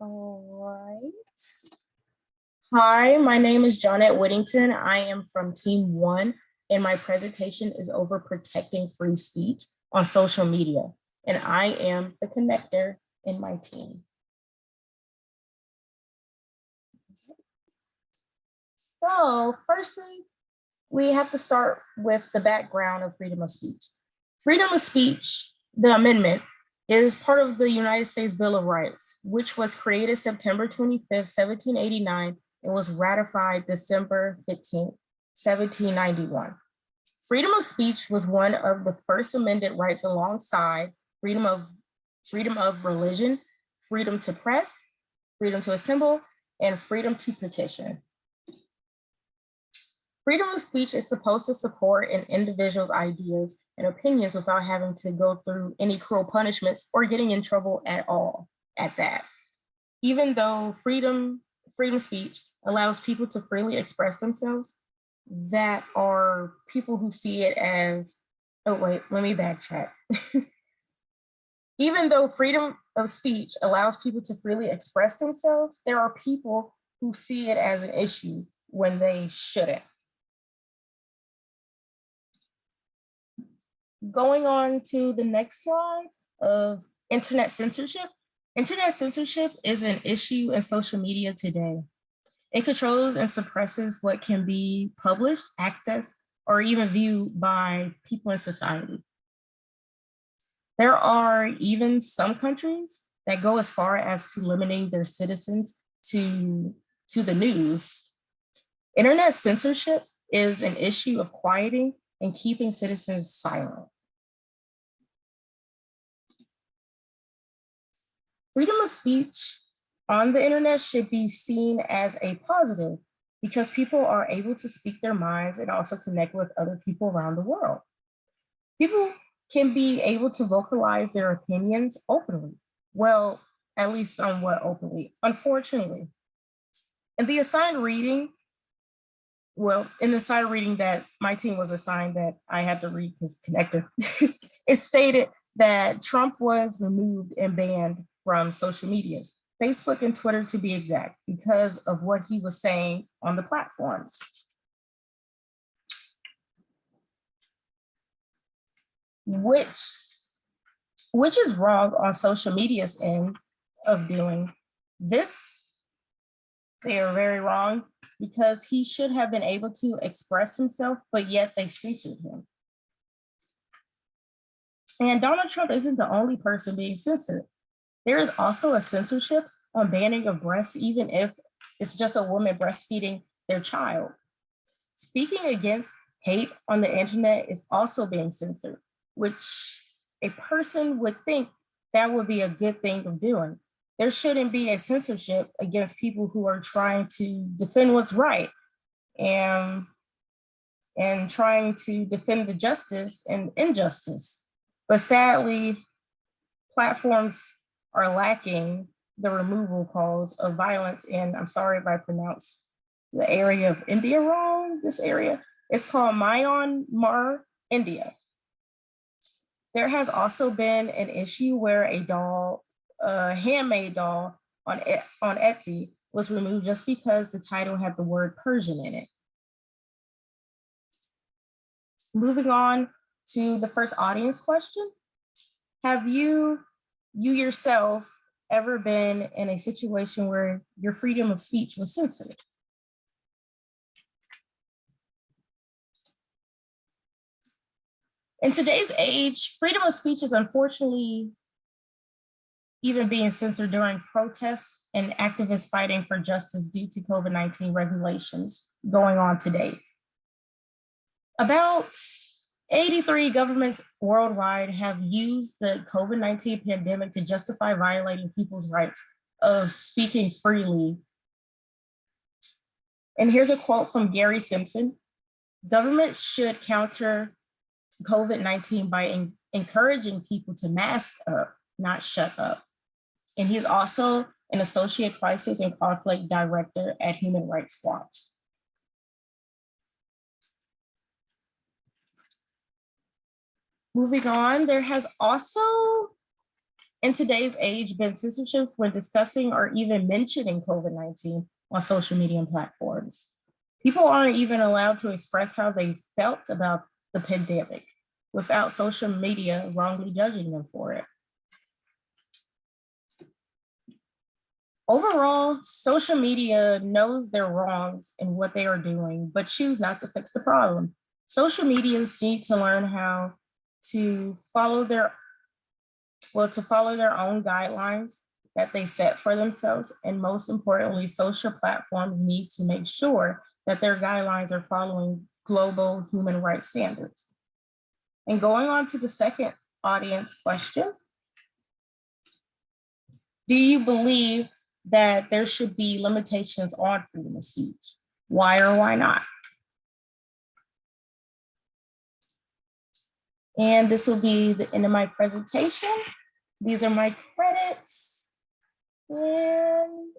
All right. Hi, my name is Jonette Whittington. I am from Team One, and my presentation is over protecting free speech on social media. And I am the connector in my team. So, firstly, we have to start with the background of freedom of speech. Freedom of speech, the amendment, is part of the United States Bill of Rights, which was created September 25th, 1789, and was ratified December 15th, 1791. Freedom of speech was one of the first amended rights alongside freedom of religion, freedom to press, freedom to assemble, and freedom to petition. Freedom of speech is supposed to support an individual's ideas and opinions without having to go through any cruel punishments or getting in trouble at all at that. Even though freedom of speech allows people to freely express themselves, that are people who see it as, oh wait, let me backtrack. Even though freedom of speech allows people to freely express themselves, there are people who see it as an issue when they shouldn't. Going on to the next slide of internet censorship. Internet censorship is an issue in social media today. It controls and suppresses what can be published, accessed, or even viewed by people in society. There are even some countries that go as far as to limiting their citizens to the news. Internet censorship is an issue of quieting and keeping citizens silent. Freedom of speech on the internet should be seen as a positive because people are able to speak their minds and also connect with other people around the world. People can be able to vocalize their opinions openly. Well, at least somewhat openly, unfortunately. In the assigned reading, in the assigned reading that my team was assigned that I had to read because connector, it stated that Trump was removed and banned from social media, Facebook and Twitter to be exact, because of what he was saying on the platforms. Which is wrong on social media's end of doing this. They are very wrong because he should have been able to express himself, but yet they censored him. And Donald Trump isn't the only person being censored. There is also a censorship on banning of breasts, even if it's just a woman breastfeeding their child. Speaking against hate on the internet is also being censored, which a person would think that would be a good thing of doing. There shouldn't be a censorship against people who are trying to defend what's right and trying to defend the justice and injustice. But sadly, platforms are lacking the removal calls of violence. And I'm sorry if I pronounce the area of India wrong, this area. It's called Myanmar, India. There has also been an issue where a handmade doll on Etsy was removed just because the title had the word Persian in it. Moving on to the first audience question. Have you yourself ever been in a situation where your freedom of speech was censored? In today's age, freedom of speech is unfortunately even being censored during protests and activists fighting for justice due to COVID-19 regulations going on today. About 83 governments worldwide have used the COVID-19 pandemic to justify violating people's rights of speaking freely. And here's a quote from Gary Simpson: "Government should counter COVID-19 by encouraging people to mask up, not shut up." And he's also an associate crisis and conflict director at Human Rights Watch. Moving on, there has also in today's age been censorships when discussing or even mentioning COVID-19 on social media platforms? People aren't even allowed to express how they felt about the pandemic without social media wrongly judging them for it. Overall, social media knows their wrongs in what they are doing, but choose not to fix the problem. Social medias need to learn how to follow their own guidelines that they set for themselves. And most importantly, social platforms need to make sure that their guidelines are following global human rights standards. And going on to the second audience question, do you believe that there should be limitations on freedom of speech? Why or why not? And this will be the end of my presentation. These are my credits. And